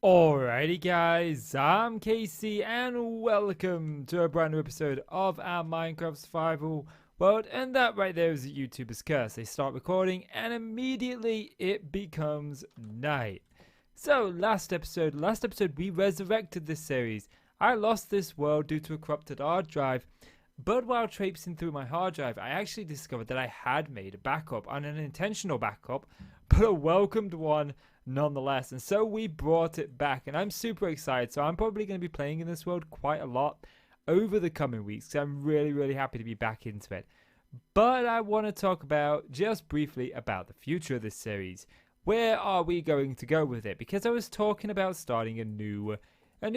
Alrighty guys, I'm Casey and welcome to a brand new episode of our Minecraft survival world. And that right there is a YouTuber's curse. They start recording and immediately it becomes night. So last episode we resurrected this series. I lost this world due to a corrupted hard drive, but while traipsing through my hard drive I actually discovered that I had made a backup, an unintentional backup, but a welcomed one nonetheless. And so we brought it back and I'm super excited. So I'm probably going to be playing in this world quite a lot over the coming weeks. So I'm really happy to be back into it. But I want to talk about just briefly about the future of this series. Where are we going to go with it? Because I was talking about starting a new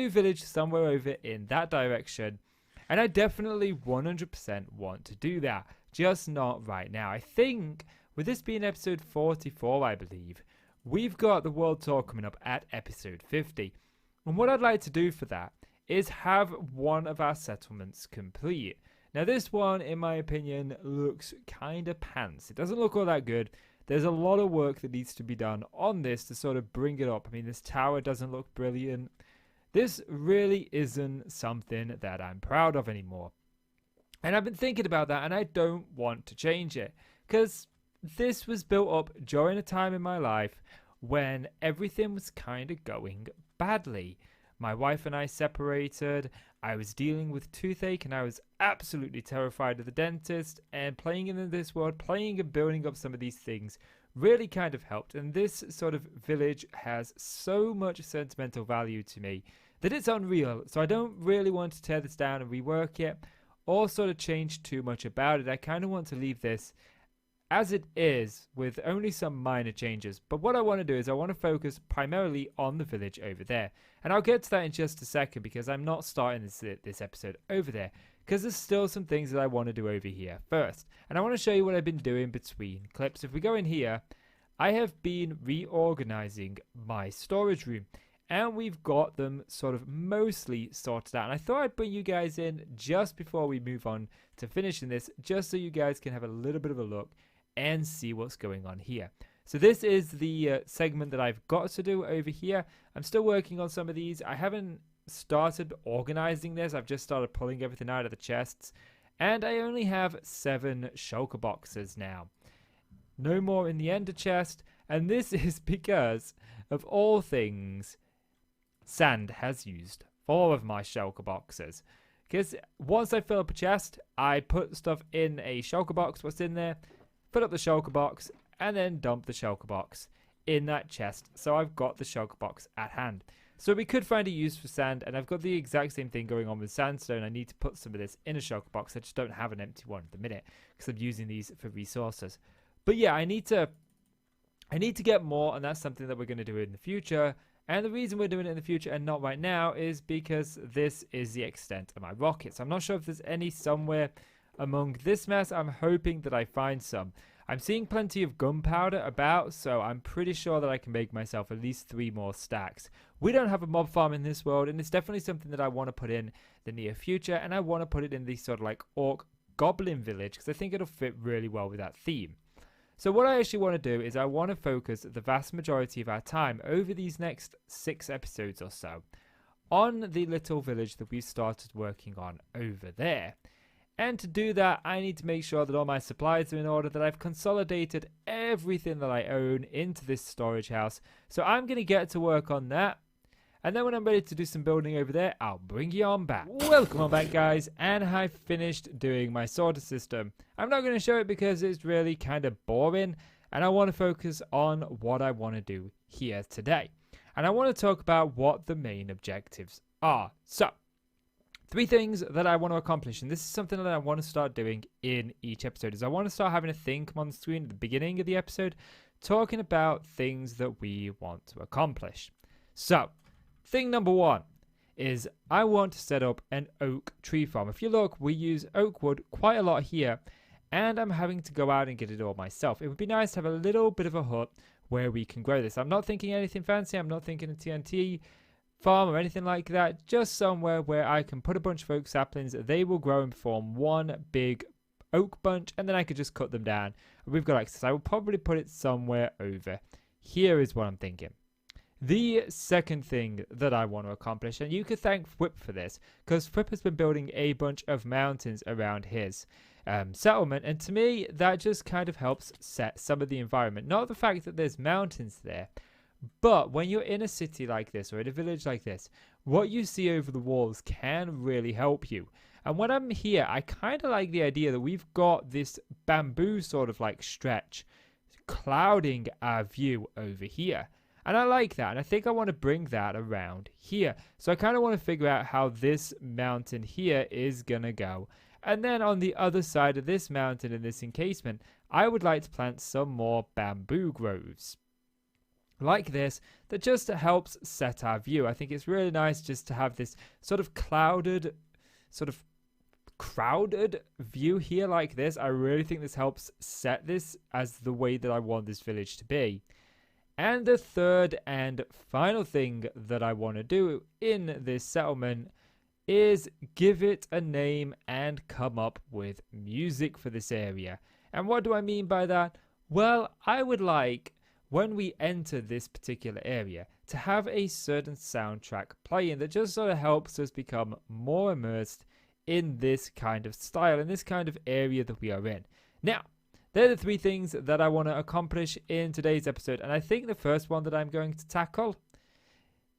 village somewhere over in that direction. And I definitely 100% want to do that. Just not right now. I think with this being episode 44, I believe, we've got the world tour coming up at episode 50. And what I'd like to do for that is have one of our settlements complete. Now this one, in my opinion, looks kind of pants. It doesn't look all that good. There's a lot of work that needs to be done on this to sort of bring it up. I mean, this tower doesn't look brilliant. This really isn't something that I'm proud of anymore. And I've been thinking about that and I don't want to change it. Because this was built up during a time in my life when everything was kind of going badly. My wife and I separated. I was dealing with toothache and I was absolutely terrified of the dentist. And playing in this world, playing and building up some of these things really kind of helped. And this sort of village has so much sentimental value to me that it's unreal. So I don't really want to tear this down and rework it or sort of change too much about it. I kind of want to leave this as it is with only some minor changes. But what I want to do is I want to focus primarily on the village over there. And I'll get to that in just a second because I'm not starting this episode over there because there's still some things that I want to do over here first. And I want to show you what I've been doing between clips. If we go in here, I have been reorganizing my storage room. And we've got them sort of mostly sorted out. And I thought I'd bring you guys in just before we move on to finishing this, just so you guys can have a little bit of a look and see what's going on here. So this is the segment that I've got to do over here. I'm still working on some of these. I haven't started organizing this. I've just started pulling everything out of the chests. And I only have 7 shulker boxes now. No more in the ender chest. And this is because, of all things, sand has used 4 of my shulker boxes. Because once I fill up a chest, I put stuff in a shulker box, what's in there, fill up the shulker box, and then dump the shulker box in that chest. So I've got the shulker box at hand. So we could find a use for sand, and I've got the exact same thing going on with sandstone. I need to put some of this in a shulker box. I just don't have an empty one at the minute because I'm using these for resources. But yeah, I need to get more, and that's something that we're going to do in the future. And the reason we're doing it in the future and not right now is because this is the extent of my rockets. I'm not sure if there's any somewhere among this mess. I'm hoping that I find some. I'm seeing plenty of gunpowder about, so I'm pretty sure that I can make myself at least 3 more stacks. We don't have a mob farm in this world, and it's definitely something that I want to put in the near future, and I want to put it in the sort of like orc goblin village because I think it'll fit really well with that theme. So what I actually want to do is I want to focus the vast majority of our time over these next 6 episodes or so on the little village that we've started working on over there. And to do that, I need to make sure that all my supplies are in order, that I've consolidated everything that I own into this storage house. So I'm going to get to work on that. And then when I'm ready to do some building over there, I'll bring you on back. Welcome on back, guys. And I've finished doing my sorter system. I'm not going to show it because it's really kind of boring. And I want to focus on what I want to do here today. And I want to talk about what the main objectives are. So 3 things that I want to accomplish, and this is something that I want to start doing in each episode, is I want to start having a thing come on the screen at the beginning of the episode, talking about things that we want to accomplish. So, thing number 1 is I want to set up an oak tree farm. If you look, we use oak wood quite a lot here, and I'm having to go out and get it all myself. It would be nice to have a little bit of a hut where we can grow this. I'm not thinking anything fancy. I'm not thinking a TNT farm or anything like that, just somewhere where I can put a bunch of oak saplings. They will grow and form one big oak bunch, and then I could just cut them down. We've got access. I will probably put it somewhere over here is what I'm thinking. The second thing that I want to accomplish, and you could thank Whip for this, because Whip has been building a bunch of mountains around his settlement, and to me, that just kind of helps set some of the environment. Not the fact that there's mountains there, but when you're in a city like this, or in a village like this, what you see over the walls can really help you. And when I'm here, I kind of like the idea that we've got this bamboo sort of like stretch clouding our view over here. And I like that, and I think I want to bring that around here. So I kind of want to figure out how this mountain here is going to go. And then on the other side of this mountain in this encasement, I would like to plant some more bamboo groves. Like this, that just helps set our view. I think it's really nice just to have this sort of clouded, sort of crowded view here like this. I really think this helps set this as the way that I want this village to be. And the third and final thing that I want to do in this settlement is give it a name and come up with music for this area. And what do I mean by that? Well, I would like, when we enter this particular area, to have a certain soundtrack playing that just sort of helps us become more immersed in this kind of style, in this kind of area that we are in. Now, they're the three things that I want to accomplish in today's episode, and I think the first one that I'm going to tackle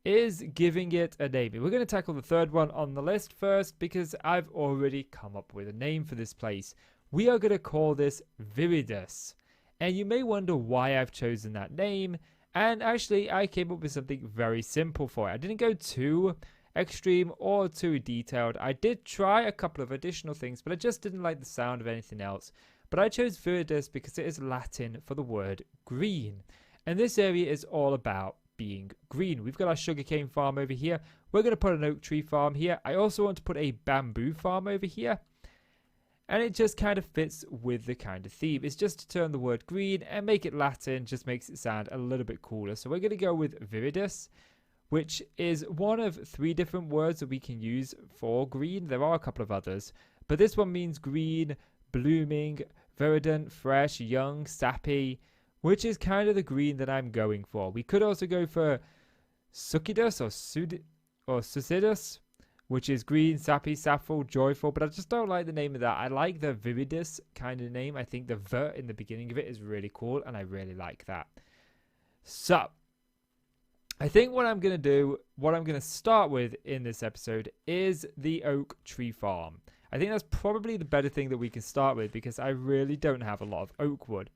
is giving it a name. We're going to tackle the third one on the list first because I've already come up with a name for this place. We are going to call this Viridus, and you may wonder why I've chosen that name, and actually I came up with something very simple for it. I didn't go too extreme or too detailed. I did try a couple of additional things, but I just didn't like the sound of anything else. But I chose Viridus because it is Latin for the word green. And this area is all about being green. We've got our sugarcane farm over here. We're going to put an oak tree farm here. I also want to put a bamboo farm over here. And it just kind of fits with the kind of theme. It's just to turn the word green and make it Latin, just makes it sound a little bit cooler. So we're going to go with Viridus, which is one of 3 different words that we can use for green. There are a couple of others, but this one means green, blooming, verdant, fresh, young, sappy, which is kind of the green that I'm going for. We could also go for Sucidus or Sucidus, which is green, sappy, sappful, joyful, but I just don't like the name of that. I like the Viridus kind of name. I think the ver in the beginning of it is really cool, and I really like that. So, I think what I'm going to do, what I'm going to start with in this episode is the oak tree farm. I think that's probably the better thing that we can start with because I really don't have a lot of oak wood.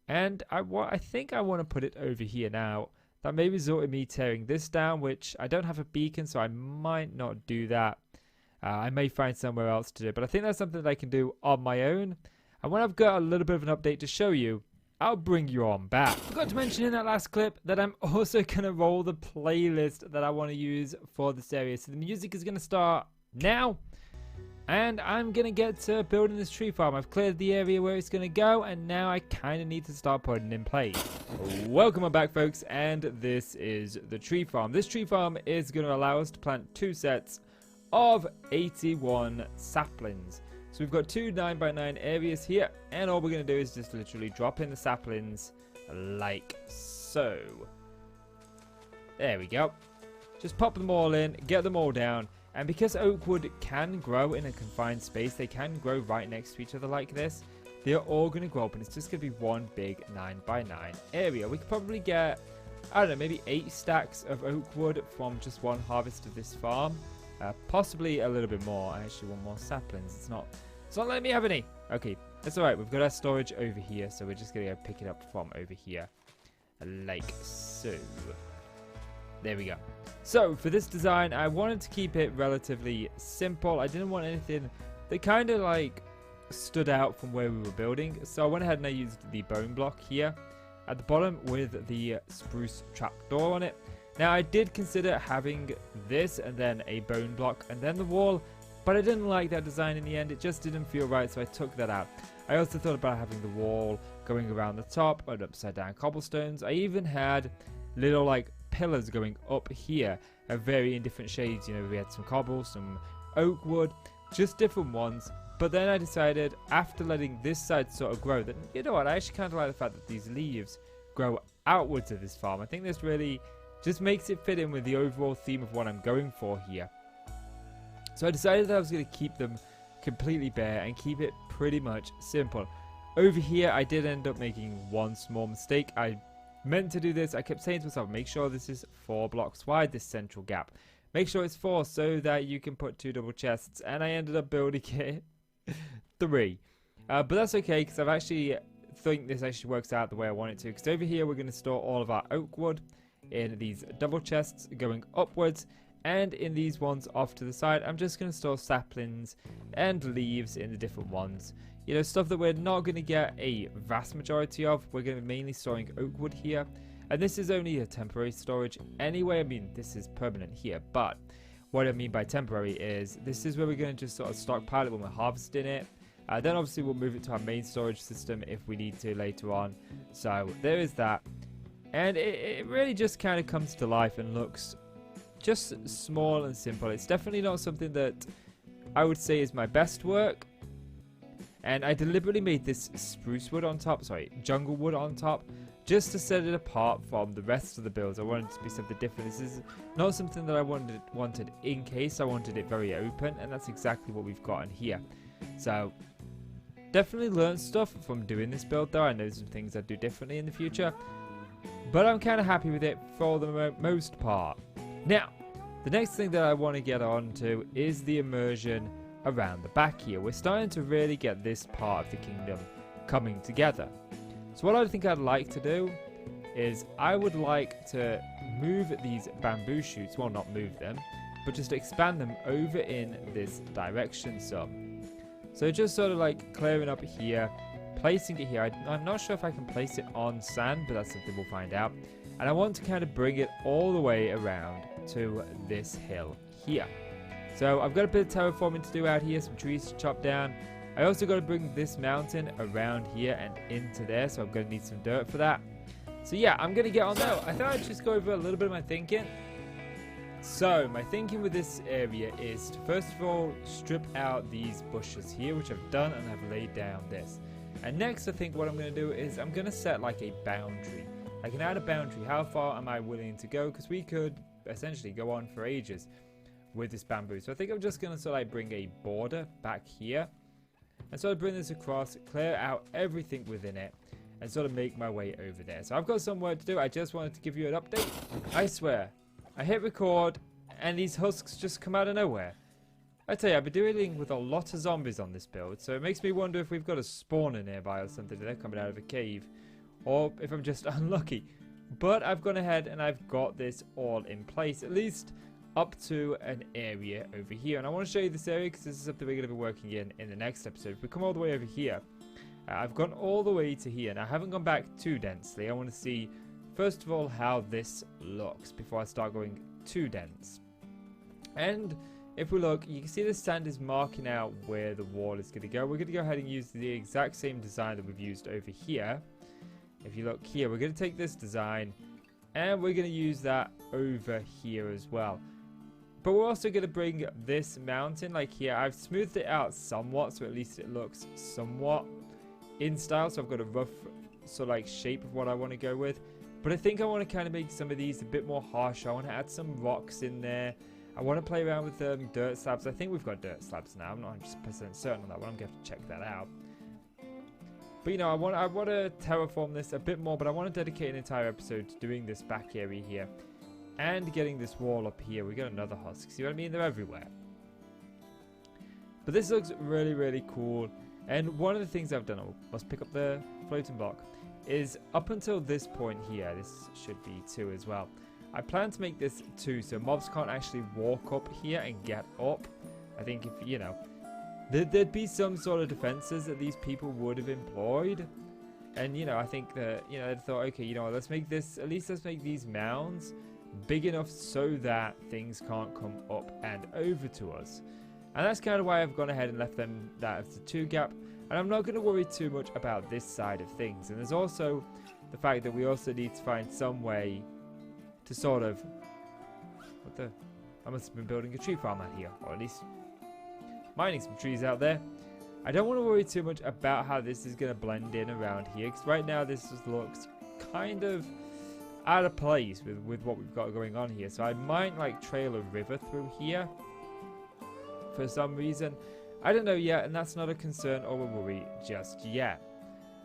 And I think I want to put it over here now. That may result in me tearing this down, which I don't have a beacon, so I might not do that. I may find somewhere else to do it, but I think that's something that I can do on my own. And when I've got a little bit of an update to show you, I'll bring you on back. I forgot to mention in that last clip that I'm also going to roll the playlist that I want to use for this area. So the music is going to start now. And I'm going to get to building this tree farm. I've cleared the area where it's going to go, and now I kind of need to start putting it in place. Welcome back, folks, and this is the tree farm. This tree farm is going to allow us to plant 2 sets of 81 saplings. So we've got 2 9x9 areas here, and all we're going to do is just literally drop in the saplings like so. There we go. Just pop them all in, get them all down. And because oak wood can grow in a confined space, they can grow right next to each other like this. They're all going to grow up, and it's just going to be one big 9x9 area. We could probably get, I don't know, maybe 8 stacks of oak wood from just one harvest of this farm. Possibly a little bit more. I actually want more saplings. It's not letting me have any. Okay, that's alright. We've got our storage over here, so we're just going to go pick it up from over here. Like so. There we go. So, for this design, I wanted to keep it relatively simple. I didn't want anything that kind of like stood out from where we were building. So I went ahead and I used the bone block here at the bottom with the spruce trapdoor on it. Now, I did consider having this and then a bone block and then the wall, but I didn't like that design in the end. It just didn't feel right, so I took that out. I also thought about having the wall going around the top and upside down cobblestones. I even had little like pillars going up here of varying different shades. You know, we had some cobble, some oak wood, just different ones. But then I decided, after letting this side sort of grow, that, you know what, I actually kind of like the fact that these leaves grow outwards of this farm. I think this really Just makes it fit in with the overall theme of what I'm going for here. So I decided that I was going to keep them completely bare and keep it pretty much simple. Over here, I did end up making one small mistake. I meant to do this. I kept saying to myself, make sure this is 4 blocks wide, this central gap. Make sure it's 4 so that you can put 2 double chests. And I ended up building it 3. But that's okay, because I've actually think this actually works out the way I want it to. Because over here, we're going to store all of our oak wood in these double chests going upwards. And in these ones off to the side, I'm just going to store saplings and leaves in the different ones. You know, stuff that we're not going to get a vast majority of. We're going to be mainly storing oak wood here. And this is only a temporary storage anyway. I mean, this is permanent here. But what I mean by temporary is this is where we're going to just sort of stockpile it when we're harvesting it. Then obviously we'll move it to our main storage system if we need to later on. So there is that. And it really just kind of comes to life and looks just small and simple. It's definitely not something that I would say is my best work. And I deliberately made this spruce wood on top, jungle wood on top, just to set it apart from the rest of the builds. I wanted it to be something different. This is not something that I wanted in case. I wanted it very open, and that's exactly what we've got in here. So definitely learned stuff from doing this build though. I know some things I'd do differently in the future, but I'm kind of happy with it for the most part. Now, the next thing that I want to get on to is the immersion around the back here. We're starting to really get this part of the kingdom coming together. So what I think I'd like to do is I would like to move these bamboo shoots, well, not move them, but just expand them over in this direction some. So just sort of like clearing up here, placing it here. I'm not sure if I can place it on sand, but that's something we'll find out. And I want to kind of bring it all the way around to this hill here. So I've got a bit of terraforming to do out here, some trees to chop down. I also got to bring this mountain around here and into there, so I'm going to need some dirt for that. So yeah, I'm going to get on there. I thought I'd just go over a little bit of my thinking. So my thinking with this area is to first of all strip out these bushes here, which I've done, and I've laid down this. And next I think what I'm going to do is I'm going to set like a boundary. I can add a boundary. How far am I willing to go? Because we could essentially go on for ages with this bamboo. So I think I'm just going to sort of like bring a border back here and sort of bring this across, clear out everything within it, and sort of make my way over there. So I've got some work to do. I just wanted to give you an update. I swear, I hit record and these husks just come out of nowhere. I tell you, I've been dealing with a lot of zombies on this build, so it makes me wonder if we've got a spawner nearby or something. They're coming out of a cave, or if I'm just unlucky. But I've gone ahead and I've got this all in place, at least up to an area over here. And I want to show you this area because this is something we're going to be working in the next episode. If we come all the way over here, I've gone all the way to here, and I haven't gone back too densely. I want to see, first of all, how this looks before I start going too dense. And if we look, you can see the sand is marking out where the wall is going to go. We're going to go ahead and use the exact same design that we've used over here. If you look here, we're going to take this design and we're going to use that over here as well. But we're also going to bring this mountain like here. I've smoothed it out somewhat, so at least it looks somewhat in style. So I've got a rough sort of like shape of what I want to go with. But I think I want to kind of make some of these a bit more harsh. I want to add some rocks in there. I want to play around with dirt slabs. I think we've got dirt slabs now. I'm not 100% certain on that one. I'm going to have to check that out. But you know, I want to terraform this a bit more, but I want to dedicate an entire episode to doing this back area here and getting this wall up here. We got another husk. See what I mean? They're everywhere. But this looks really, really cool. And one of the things I've done, let's pick up the floating block, is up until this point here, this should be 2 as well. I plan to make this 2 so mobs can't actually walk up here and get up. I think if, you know, there'd be some sort of defenses that these people would have employed. And, you know, I think that, you know, they thought, okay, you know, let's make this, at least let's make these mounds big enough so that things can't come up and over to us. And that's kind of why I've gone ahead and left them that as the 2 gap. And I'm not going to worry too much about this side of things. And there's also the fact that we also need to find some way to sort of, I must have been building a tree farm out here, or at least mining some trees out there. I don't want to worry too much about how this is going to blend in around here, because right now this just looks kind of, out of place with what we've got going on here. So I might like trail a river through here for some reason. I don't know yet, and that's not a concern or a worry just yet.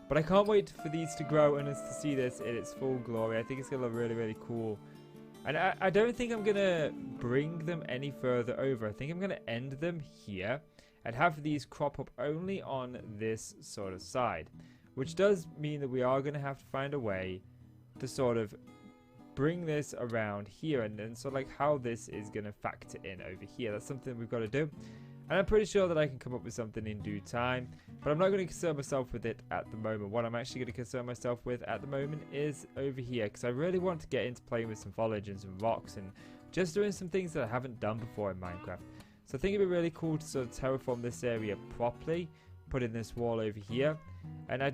But I can't wait for these to grow and us to see this in its full glory. I think it's going to look really, really cool. And I don't think I'm going to bring them any further over. I think I'm going to end them here and have these crop up only on this sort of side. Which does mean that we are going to have to find a way to sort of bring this around here. And then sort of like how this is going to factor in over here. That's something we've got to do. And I'm pretty sure that I can come up with something in due time. But I'm not going to concern myself with it at the moment. What I'm actually going to concern myself with at the moment is over here. Because I really want to get into playing with some foliage and some rocks. And just doing some things that I haven't done before in Minecraft. So I think it'd be really cool to sort of terraform this area properly. Put in this wall over here. And I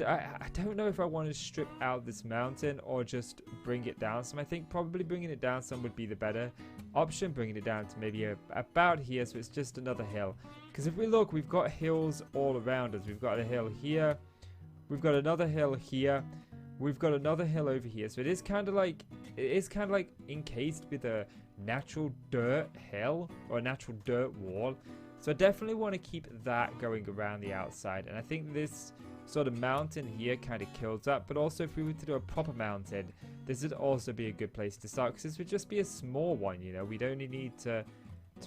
don't know if I want to strip out this mountain or just bring it down some. I think probably bringing it down some would be the better option. Bringing it down to maybe about here, so it's just another hill. Because if we look, we've got hills all around us. We've got a hill here. We've got another hill here. We've got another hill over here. So it is kind of like encased with a natural dirt hill or a natural dirt wall. So I definitely want to keep that going around the outside. And I think this sort of mountain here kind of kills that. But also if we were to do a proper mountain, this would also be a good place to start. Because this would just be a small one, you know. We'd only need to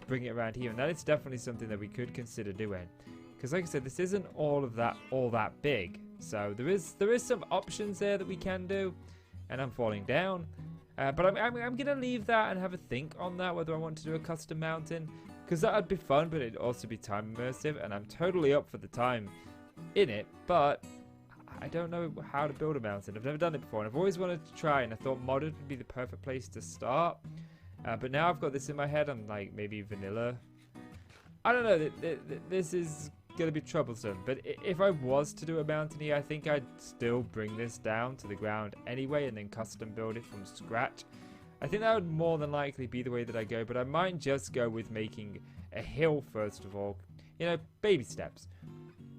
bring it around here. And that is definitely something that we could consider doing. Because like I said, this isn't all that big. So there is some options there that we can do. And I'm falling down. But I'm going to leave that and have a think on that, whether I want to do a custom mountain. Because that would be fun, but it'd also be time immersive. And I'm totally up for the time in it. But I don't know how to build a mountain. I've never done it before. And I've always wanted to try. And I thought modded would be the perfect place to start. But now I've got this in my head. I'm like, maybe vanilla. I don't know. This is going to be troublesome. But if I was to do a mountain here, I think I'd still bring this down to the ground anyway. And then custom build it from scratch. I think that would more than likely be the way that I go, but I might just go with making a hill first of all. You know, baby steps.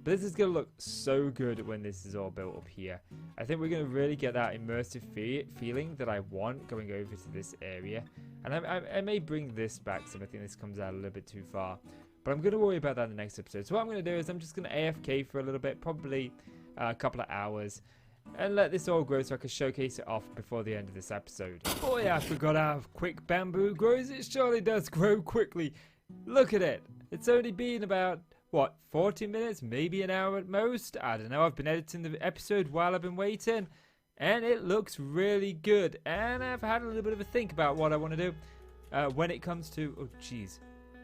But this is going to look so good when this is all built up here. I think we're going to really get that immersive feeling that I want going over to this area. And I may bring this back, so I think this comes out a little bit too far. But I'm going to worry about that in the next episode. So what I'm going to do is I'm just going to AFK for a little bit, probably a couple of hours. And let this all grow so I can showcase it off before the end of this episode. Oh yeah, I forgot how quick bamboo grows. It surely does grow quickly. Look at it. It's only been about, what, 40 minutes? Maybe an hour at most? I don't know. I've been editing the episode while I've been waiting. And it looks really good. And I've had a little bit of a think about what I want to do when it comes to... Oh, jeez.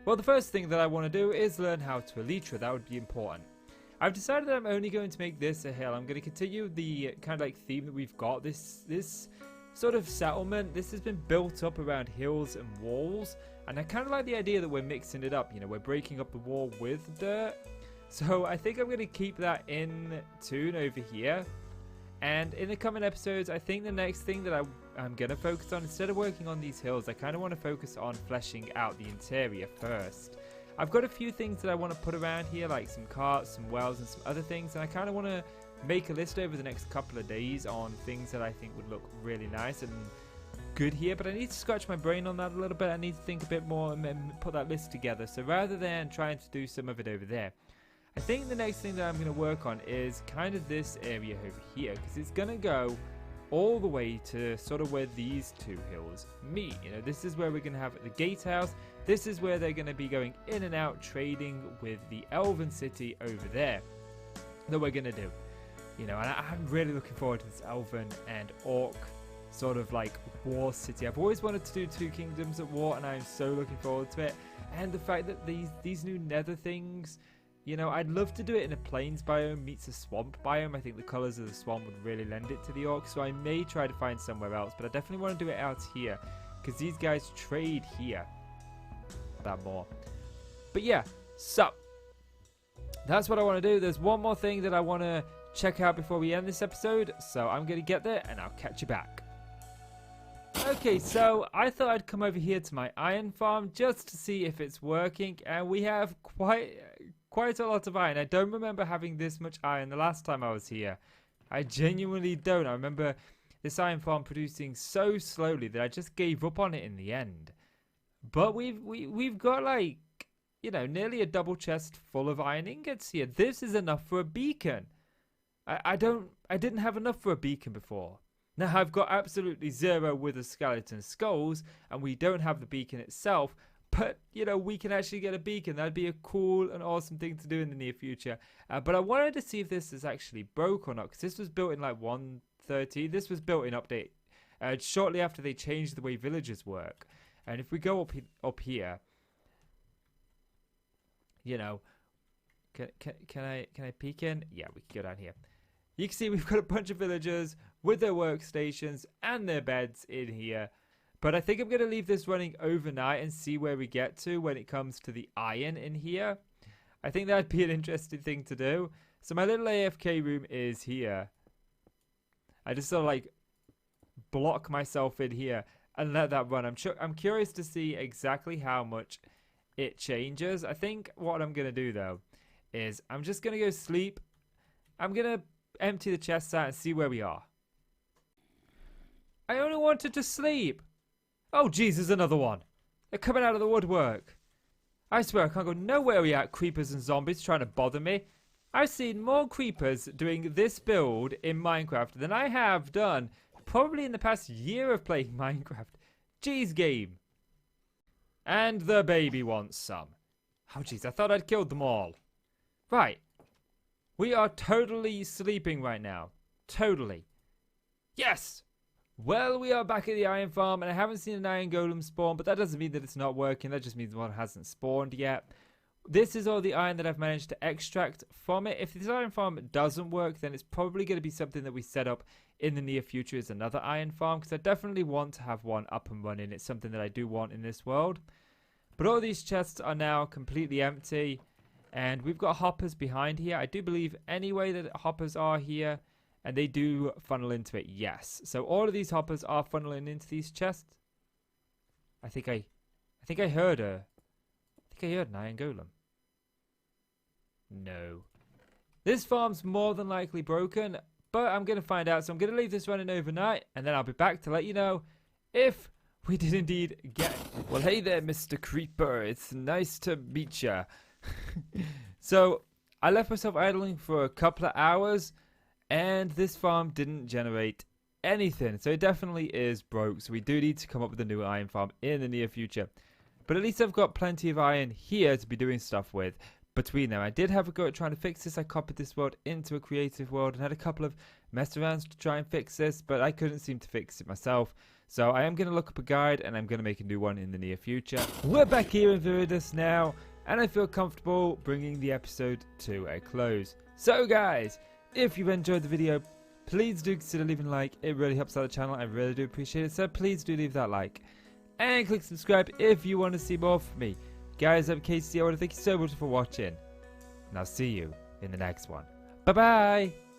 Well, the first thing that I want to do is learn how to elytra. That would be important. I've decided that I'm only going to make this a hill. I'm going to continue the kind of like theme that we've got. This sort of settlement, this has been built up around hills and walls. And I kind of like the idea that we're mixing it up. You know, we're breaking up the wall with dirt. So I think I'm going to keep that in tune over here. And in the coming episodes, I think the next thing that I'm going to focus on, instead of working on these hills, I kind of want to focus on fleshing out the interior first. I've got a few things that I want to put around here, like some carts, some wells, and some other things. And I kind of want to make a list over the next couple of days on things that I think would look really nice and good here. But I need to scratch my brain on that a little bit. I need to think a bit more and then put that list together. So rather than trying to do some of it over there, I think the next thing that I'm going to work on is kind of this area over here. Because it's going to go all the way to sort of where these two hills meet. You know, this is where we're going to have the gatehouse. This is where they're going to be going in and out trading with the Elven city over there that we're going to do. You know, and I'm really looking forward to this Elven and Orc sort of like war city. I've always wanted to do two kingdoms at war, and I'm so looking forward to it. And the fact that these new nether things, you know, I'd love to do it in a plains biome meets a swamp biome. I think the colours of the swamp would really lend it to the Orcs, so I may try to find somewhere else. But I definitely want to do it out here, because these guys trade here. That more. But yeah, so that's what I want to do. There's one more thing that I want to check out before we end this episode, so I'm going to get there and I'll catch you back. Okay, so I thought I'd come over here to my iron farm just to see if it's working, and we have quite a lot of iron. I don't remember having this much iron the last time I was here. I genuinely don't. I remember this iron farm producing so slowly that I just gave up on it in the end. But we've got like, you know, nearly a double chest full of iron ingots here. This is enough for a beacon. I didn't have enough for a beacon before. Now I've got absolutely zero wither skeleton skulls, and we don't have the beacon itself. But, you know, we can actually get a beacon. That'd be a cool and awesome thing to do in the near future. But I wanted to see if this is actually broke or not, because this was built in like 1.30. This was built in update shortly after they changed the way villagers work. And if we go up here, you know, can I peek in? Yeah, we can go down here. You can see we've got a bunch of villagers with their workstations and their beds in here. But I think I'm going to leave this running overnight and see where we get to when it comes to the iron in here. I think that'd be an interesting thing to do. So my little AFK room is here. I just sort of like block myself in here and let that run. I'm curious to see exactly how much it changes. I think what I'm going to do though is I'm just going to go sleep. I'm going to empty the chests out and see where we are. I only wanted to sleep. Oh, jeez, there's another one. They're coming out of the woodwork. I swear I can't go nowhere without creepers and zombies trying to bother me. I've seen more creepers doing this build in Minecraft than I have done probably in the past year of playing Minecraft. Jeez, game. And the baby wants some. Oh, jeez, I thought I'd killed them all. Right. We are totally sleeping right now. Totally. Yes! Well, we are back at the iron farm, and I haven't seen an iron golem spawn, but that doesn't mean that it's not working. That just means one hasn't spawned yet. This is all the iron that I've managed to extract from it. If this iron farm doesn't work, then it's probably going to be something that we set up in the near future as another iron farm, because I definitely want to have one up and running. It's something that I do want in this world. But all these chests are now completely empty, and we've got hoppers behind here. I do believe anyway that hoppers are here. And they do funnel into it, yes. So all of these hoppers are funneling into these chests. I think I heard an iron golem. No. This farm's more than likely broken, but I'm going to find out. So I'm going to leave this running overnight, and then I'll be back to let you know if we did indeed get it. Well, hey there, Mr. Creeper. It's nice to meet ya. So I left myself idling for a couple of hours. And this farm didn't generate anything. So it definitely is broke. So we do need to come up with a new iron farm in the near future. But at least I've got plenty of iron here to be doing stuff with between them. I did have a go at trying to fix this. I copied this world into a creative world and had a couple of mess arounds to try and fix this. But I couldn't seem to fix it myself. So I am going to look up a guide and I'm going to make a new one in the near future. We're back here in Viridus now. And I feel comfortable bringing the episode to a close. So guys, if you've enjoyed the video, please do consider leaving a like. It really helps out the channel. I really do appreciate it. So please do leave that like. And click subscribe if you want to see more from me. Guys, I'm Casey. I want to thank you so much for watching. And I'll see you in the next one. Bye-bye.